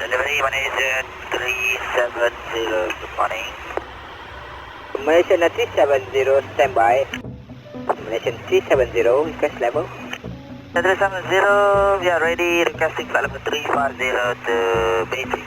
Delivery manager 370, good morning. Malaysian 370, standby. Malaysian 370, request level. 370, we are ready, requesting flight level 340 to Beijing.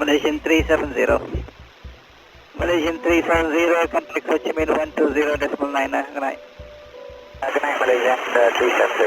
Malaysian 370. Malaysian 370, contact Ho Chi Minh 120.9. Good night. Good night, Malaysian 370.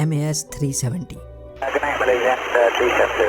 MAS 370। Good night, Malaysian 370.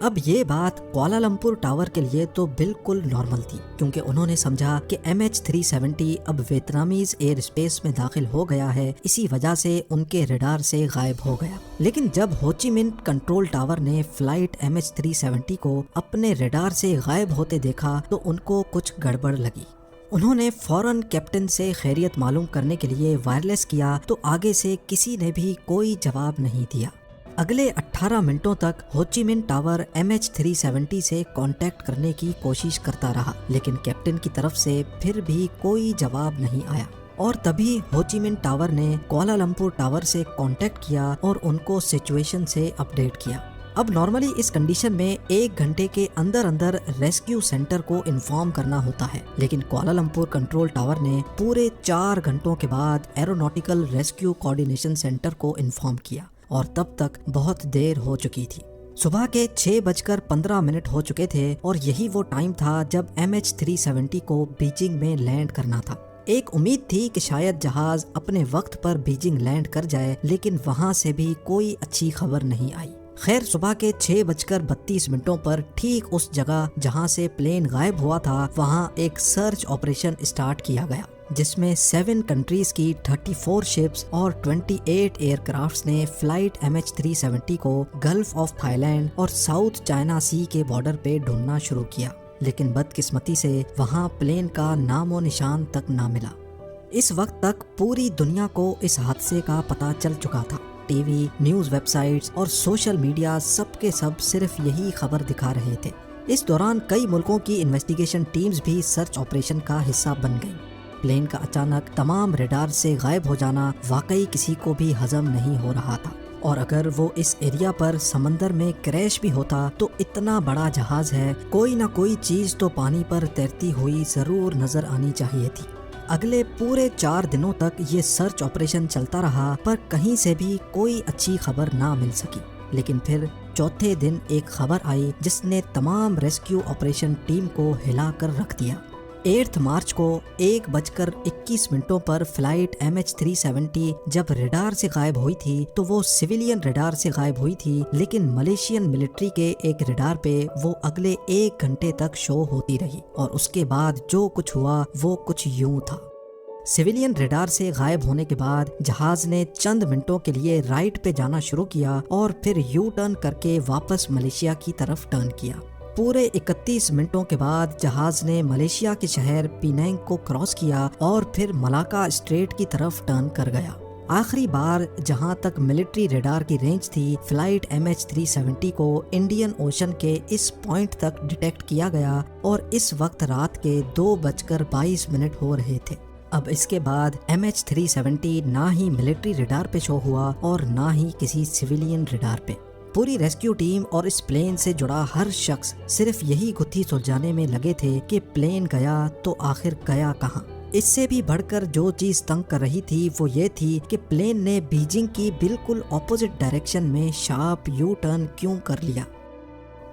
اب یہ بات Kuala Lumpur tower کے لیے تو بالکل normal تھی، کیونکہ انہوں نے سمجھا کہ MH370 اب ویتنامیز ایئر اسپیس میں داخل ہو گیا ہے، اسی وجہ سے ان کے ریڈار سے غائب ہو گیا۔ لیکن جب ہوچی منٹ کنٹرول ٹاور نے فلائٹ MH370 کو اپنے ریڈار سے غائب ہوتے دیکھا تو ان کو کچھ گڑبڑ لگی۔ انہوں نے فوراً کیپٹن سے خیریت معلوم کرنے کے لیے وائرلیس کیا تو آگے سے کسی نے بھی کوئی جواب نہیں دیا۔ اگلے 18 منٹوں تک ہوچی منٹ ٹاور MH370 سے کانٹیکٹ کرنے کی کوشش کرتا رہا، لیکن کیپٹن کی طرف سے پھر بھی کوئی جواب نہیں آیا، اور تبھی ہوچی منٹ ٹاور نے کوالالمپور ٹاور سے کانٹیکٹ کیا اور ان کو سچویشن سے اپڈیٹ کیا۔ اب نارملی اس کنڈیشن میں 1 گھنٹے کے اندر اندر ریسکیو سینٹر کو انفارم کرنا ہوتا ہے، لیکن کوالالمپور کنٹرول ٹاور نے پورے 4 گھنٹوں کے بعد ایروناٹیکل ریسکیو کوآرڈینیشن سینٹر کو انفارم کیا، اور تب تک بہت دیر ہو چکی تھی۔ صبح کے 6:15 ہو چکے تھے، اور یہی وہ ٹائم تھا جب MH370 کو بیجنگ میں لینڈ کرنا تھا۔ ایک امید تھی کہ شاید جہاز اپنے وقت پر بیجنگ لینڈ کر جائے، لیکن وہاں سے بھی کوئی اچھی خبر نہیں آئی۔ خیر، صبح کے 6:32 پر ٹھیک اس جگہ جہاں سے پلین غائب ہوا تھا، وہاں ایک سرچ آپریشن اسٹارٹ کیا گیا، جس میں 7 کنٹریز کی 34 شپس اور 28 ایئر کرافٹس نے فلائٹ MH370 کو گلف آف تھائی لینڈ اور ساؤتھ چائنا سی کے بارڈر پہ ڈھونڈنا شروع کیا، لیکن بدقسمتی سے وہاں پلین کا نام و نشان تک نہ ملا۔ اس وقت تک پوری دنیا کو اس حادثے کا پتہ چل چکا تھا۔ T V, news web sites اور سوشل میڈیا سب کے سب صرف یہی خبر دکھا رہے تھے۔ اس دوران کئی ملکوں کی انویسٹیگیشن ٹیمز بھی سرچ آپریشن کا حصہ بن گئیں۔ پلین کا اچانک تمام ریڈار سے غائب ہو جانا واقعی کسی کو بھی ہضم نہیں ہو رہا تھا، اور اگر وہ اس ایریا پر سمندر میں کریش بھی ہوتا تو اتنا بڑا جہاز ہے، کوئی نہ کوئی چیز تو پانی پر تیرتی ہوئی ضرور نظر آنی چاہیے تھی۔ اگلے پورے 4 دنوں تک یہ سرچ آپریشن چلتا رہا، پر کہیں سے بھی کوئی اچھی خبر نہ مل سکی۔ لیکن پھر چوتھے دن ایک خبر آئی جس نے تمام ریسکیو آپریشن ٹیم کو ہلا کر رکھ دیا۔ 8 مارچ کو 1:21 پر فلائٹ MH370 جب ریڈار سے غائب ہوئی تھی تو وہ سویلین ریڈار سے غائب ہوئی تھی، لیکن ملیشین ملٹری کے ایک ریڈار پہ وہ اگلے 1 گھنٹے تک شو ہوتی رہی، اور اس کے بعد جو کچھ ہوا وہ کچھ یوں تھا۔ سویلین ریڈار سے غائب ہونے کے بعد جہاز نے چند منٹوں کے لیے رائٹ پہ جانا شروع کیا، اور پھر یو ٹرن کر کے واپس ملیشیا کی طرف ٹرن کیا۔ پورے 31 منٹوں کے بعد جہاز نے ملیشیا کے شہر پینینگ کو کراس کیا اور پھر ملاکا اسٹریٹ کی طرف ٹرن کر گیا۔ آخری بار جہاں تک ملٹری ریڈار کی رینج تھی، فلائٹ MH370 کو انڈین اوشن کے اس پوائنٹ تک ڈیٹیکٹ کیا گیا، اور اس وقت رات کے 2:22 ہو رہے تھے۔ اب اس کے بعد MH370 نہ ہی ملٹری ریڈار پہ شو ہوا اور نہ ہی کسی سویلین ریڈار پہ۔ پوری ریسکیو ٹیم اور اس پلین سے جڑا ہر شخص صرف یہی گتھی سلجھانے میں لگے تھے کہ پلین گیا تو آخر گیا کہاں۔ اس سے بھی بڑھ کر جو چیز تنگ کر رہی تھی وہ یہ تھی کہ پلین نے بیجنگ کی بالکل اپوزٹ ڈائریکشن میں شارپ یو ٹرن کیوں کر لیا۔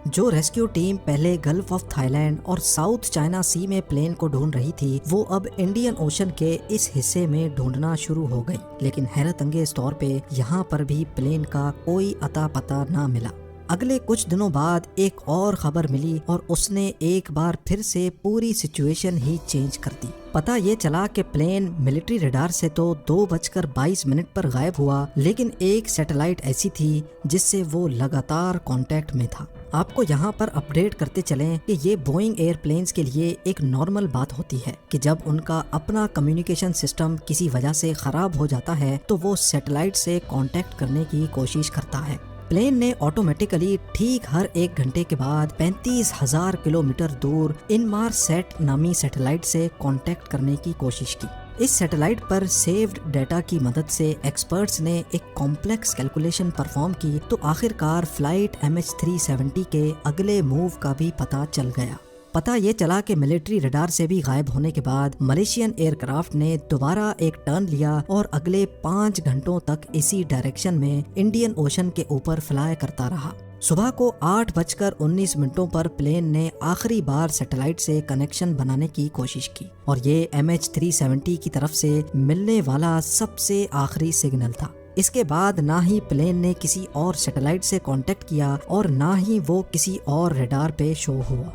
جو ریسکیو ٹیم پہلے گلف آف تھائی لینڈ اور ساؤتھ چائنا سی میں پلین کو ڈھونڈ رہی تھی، وہ اب انڈین اوشن کے اس حصے میں ڈھونڈنا شروع ہو گئی، لیکن حیرت انگیز طور پہ یہاں پر بھی پلین کا کوئی اتا پتہ نہ ملا۔ اگلے کچھ دنوں بعد ایک اور خبر ملی، اور اس نے ایک بار پھر سے پوری سچویشن ہی چینج کر دی۔ پتہ یہ چلا کہ پلین ملٹری ریڈار سے تو 2:22 پر غائب ہوا، لیکن ایک سیٹلائٹ ایسی تھی جس سے وہ لگاتار کانٹیکٹ میں تھا۔ آپ کو یہاں پر اپڈیٹ کرتے چلیں کہ یہ بوئنگ ایئر پلینز کے لیے ایک نارمل بات ہوتی ہے کہ جب ان کا اپنا کمیونیکیشن سسٹم کسی وجہ سے خراب ہو جاتا ہے تو وہ سیٹلائٹ سے کانٹیکٹ کرنے کی کوشش کرتا ہے۔ پلین نے آٹومیٹیکلی ٹھیک ہر 1 گھنٹے کے بعد 35,000 کلومیٹر دور انمار سیٹ نامی سیٹلائٹ سے کانٹیکٹ کرنے کی کوشش کی۔ اس سیٹلائٹ پر سیوڈ ڈیٹا کی مدد سے ایکسپرٹس نے ایک کمپلیکس کیلکولیشن پرفارم کی تو آخرکار فلائٹ MH370 کے اگلے موو کا بھی پتہ چل گیا۔ پتہ یہ چلا کہ ملٹری ریڈار سے بھی غائب ہونے کے بعد ملیشین ایئر کرافٹ نے دوبارہ ایک ٹرن لیا اور اگلے 5 گھنٹوں تک اسی ڈائریکشن میں انڈین اوشن کے اوپر فلائی کرتا رہا۔ صبح کو 8:19 پر پلین نے آخری بار سیٹلائٹ سے کنیکشن بنانے کی کوشش کی، اور یہ MH370 کی طرف سے ملنے والا سب سے آخری سگنل تھا۔ اس کے بعد نہ ہی پلین نے کسی اور سیٹلائٹ سے کانٹیکٹ کیا اور نہ ہی وہ کسی اور ریڈار پہ شو ہوا۔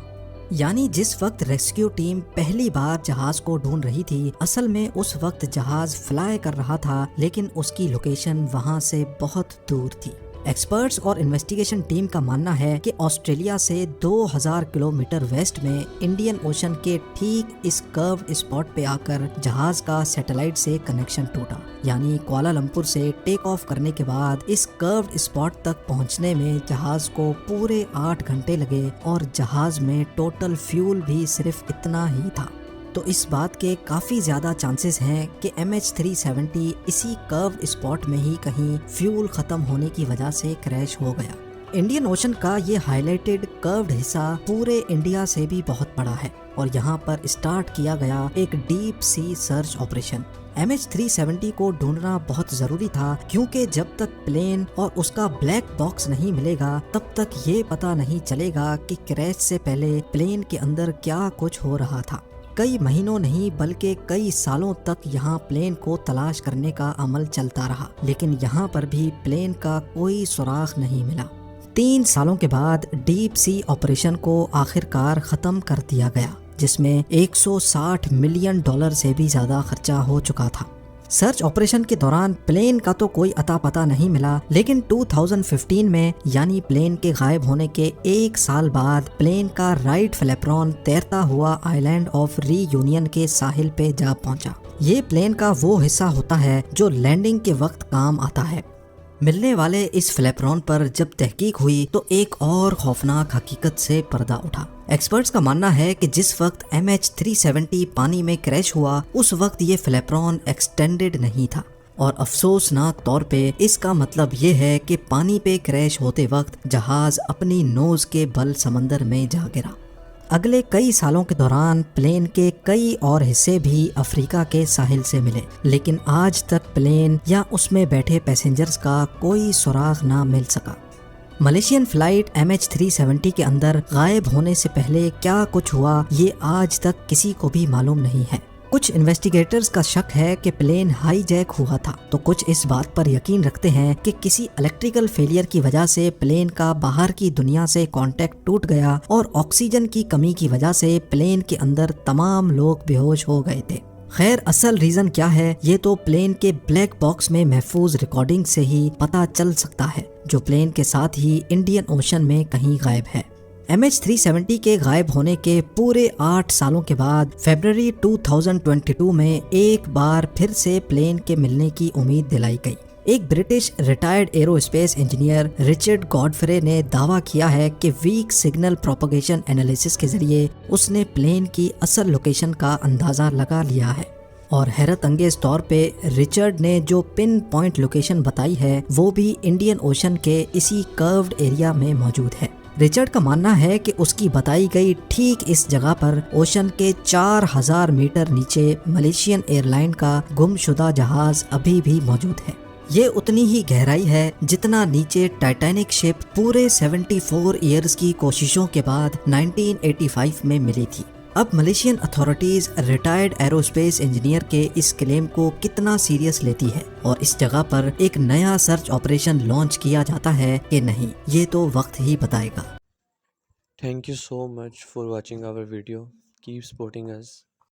یعنی جس وقت ریسکیو ٹیم پہلی بار جہاز کو ڈھونڈ رہی تھی، اصل میں اس وقت جہاز فلائی کر رہا تھا، لیکن اس کی لوکیشن وہاں سے بہت دور تھی۔ ایکسپرٹس اور انویسٹیگیشن ٹیم کا ماننا ہے کہ آسٹریلیا سے 2000 کلومیٹر ویسٹ میں انڈین اوشن کے ٹھیک اس کروڈ اسپاٹ پہ آ کر جہاز کا سیٹلائٹ سے کنیکشن ٹوٹا۔ یعنی کوالالمپور سے ٹیک آف کرنے کے بعد اس کروڈ اسپاٹ تک پہنچنے میں جہاز کو پورے 8 گھنٹے لگے، اور جہاز میں ٹوٹل فیول بھی صرف اتنا ہی تھا۔ تو اس بات کے کافی زیادہ چانسز ہیں کہ MH370 اسی کروڈ اسپاٹ میں ہی کہیں فیول ختم ہونے کی وجہ سے کریش ہو گیا۔ انڈین اوشن کا یہ ہائی لائٹڈ کروڈ حصہ پورے انڈیا سے بھی بہت بڑا ہے، اور یہاں پر اسٹارٹ کیا گیا ایک deep sea search operation. MH370 کو ڈھونڈنا بہت ضروری تھا، کیونکہ جب تک پلین اور اس کا بلیک باکس نہیں ملے گا تب تک یہ پتہ نہیں چلے گا کہ کریش سے پہلے پلین کے اندر کیا کچھ ہو رہا تھا۔ کئی مہینوں نہیں بلکہ کئی سالوں تک یہاں پلین کو تلاش کرنے کا عمل چلتا رہا، لیکن یہاں پر بھی پلین کا کوئی سراغ نہیں ملا۔ 3 سالوں کے بعد ڈیپ سی آپریشن کو آخر کار ختم کر دیا گیا، جس میں $160 ملین سے بھی زیادہ خرچہ ہو چکا تھا۔ سرچ آپریشن کے دوران پلین کا تو کوئی اتا پتہ نہیں ملا، لیکن 2015 میں یعنی پلین کے غائب ہونے کے 1 سال بعد پلین کا رائٹ فلیپرون تیرتا ہوا آئی لینڈ آف ری یونین کے ساحل پہ جا پہنچا۔ یہ پلین کا وہ حصہ ہوتا ہے جو لینڈنگ کے وقت کام آتا ہے۔ ملنے والے اس فلیپرون پر جب تحقیق ہوئی تو ایک اور خوفناک حقیقت سے پردہ اٹھا۔ ایکسپرٹس کا ماننا ہے کہ جس وقت MH370 پانی میں کریش ہوا اس وقت یہ فلیپرون ایکسٹینڈڈ نہیں تھا، اور افسوسناک طور پہ اس کا مطلب یہ ہے کہ پانی پہ کریش ہوتے وقت جہاز اپنی نوز کے بل سمندر میں جا گرا۔ اگلے کئی سالوں کے دوران پلین کے کئی اور حصے بھی افریقہ کے ساحل سے ملے، لیکن آج تک پلین یا اس میں بیٹھے پیسنجرز کا کوئی سراغ نہ مل سکا۔ ملیشین فلائٹ MH370 کے اندر غائب ہونے سے پہلے کیا کچھ ہوا یہ آج تک کسی کو بھی معلوم نہیں ہے۔ کچھ انویسٹیگیٹرز کا شک ہے کہ پلین ہائی جیک ہوا تھا، تو کچھ اس بات پر یقین رکھتے ہیں کہ کسی الیکٹریکل فیلئر کی وجہ سے پلین کا باہر کی دنیا سے کانٹیکٹ ٹوٹ گیا، اور آکسیجن کی کمی کی وجہ سے پلین کے اندر تمام لوگ بے ہوش ہو گئے تھے۔ خیر اصل ریزن کیا ہے یہ تو پلین کے بلیک باکس میں محفوظ ریکارڈنگ سے ہی پتہ چل سکتا ہے، جو پلین کے ساتھ ہی انڈین اوشن میں کہیں غائب ہے۔ MH370 کے غائب ہونے کے پورے 8 سالوں کے بعد فیبروری 2022 میں ایک بار پھر سے پلین کے ملنے کی امید دلائی گئی۔ ایک British retired aerospace engineer Richard Godfrey نے دعویٰ کیا ہے کہ ویک سگنل پروپیگیشن انالیسس کے ذریعے اس نے پلین کی اصل لوکیشن کا اندازہ لگا لیا ہے، اور حیرت انگیز طور پہ رچرڈ نے جو پن پوائنٹ لوکیشن بتائی ہے وہ بھی انڈین اوشن کے اسی کروڈ ایریا میں موجود ہے۔ رچرڈ کا ماننا ہے کہ اس کی بتائی گئی ٹھیک اس جگہ پر اوشن کے 4000 میٹر نیچے ملیشین ایئر لائن کا گم شدہ جہاز ابھی بھی موجود ہے۔ یہ اتنی ہی گہرائی ہے جتنا نیچے ٹائٹینک شپ پورے 74 ایئرز کی کوششوں کے بعد 1985 میں ملی تھی۔ اب Malaysian authorities retired aerospace engineer کے اس کلیم کو کتنا سیریس لیتی ہے، اور اس جگہ پر ایک نیا سرچ آپریشن لانچ کیا جاتا ہے کہ نہیں، یہ تو وقت ہی بتائے گا۔ Thank you so much for watching our video. Keep supporting us.